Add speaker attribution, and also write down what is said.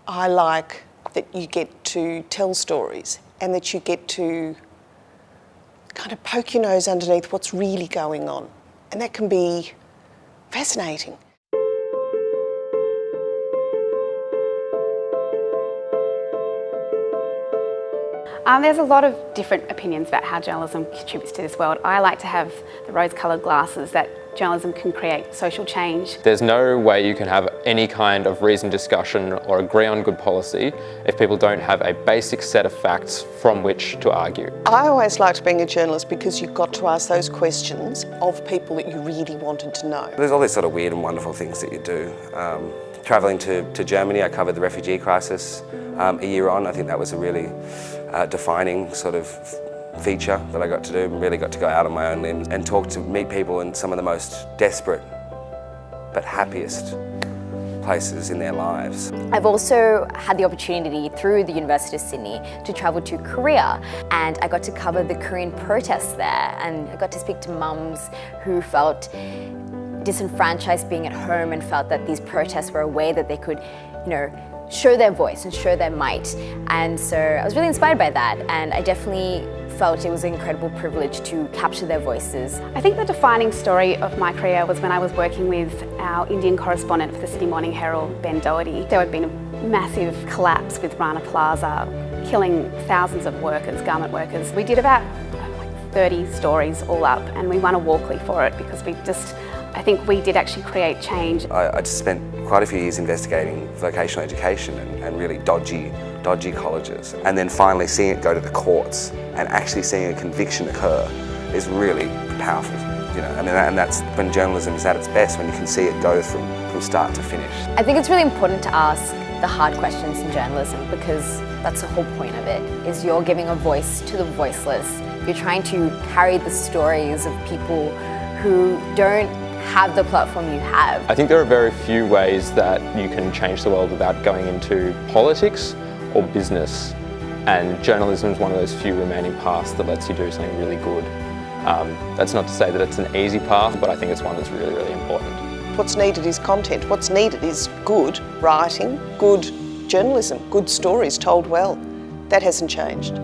Speaker 1: I like that you get to tell stories and that you get to kind of poke your nose underneath what's really going on. And that can be fascinating.
Speaker 2: There's a lot of different opinions about how journalism contributes to this world. I like to have the rose-coloured glasses that journalism can create social change.
Speaker 3: There's no way you can have any kind of reasoned discussion or agree on good policy if people don't have a basic set of facts from which to argue.
Speaker 1: I always liked being a journalist because you got to ask those questions of people that you really wanted to know.
Speaker 4: There's all these sort of weird and wonderful things that you do. Travelling to Germany, I covered the refugee crisis a year on. I think that was a really defining sort of feature that I got to do, and really got to go out on my own limbs and meet people in some of the most desperate but happiest places in their lives.
Speaker 5: I've also had the opportunity through the University of Sydney to travel to Korea, and I got to cover the Korean protests there, and I got to speak to mums who felt disenfranchised being at home and felt that these protests were a way that they could, show their voice and show their might. And so I was really inspired by that, and I definitely felt it was an incredible privilege to capture their voices.
Speaker 2: I think the defining story of my career was when I was working with our Indian correspondent for the Sydney Morning Herald, Ben Doherty. There had been a massive collapse with Rana Plaza, killing thousands of workers, garment workers. We did about 30 stories all up, and we won a Walkley for it because I think we did actually create change.
Speaker 4: I just spent quite a few years investigating vocational education and really dodgy colleges, and then finally seeing it go to the courts and actually seeing a conviction occur is really powerful. And that's when journalism is at its best, when you can see it go from start to finish.
Speaker 5: I think it's really important to ask the hard questions in journalism, because that's the whole point of it, is you're giving a voice to the voiceless. You're trying to carry the stories of people who don't have the platform you have.
Speaker 3: I think there are very few ways that you can change the world without going into politics or business, and journalism is one of those few remaining paths that lets you do something really good. That's not to say that it's an easy path, but I think it's one that's really, really important.
Speaker 1: What's needed is content. What's needed is good writing, good journalism, good stories told well. That hasn't changed.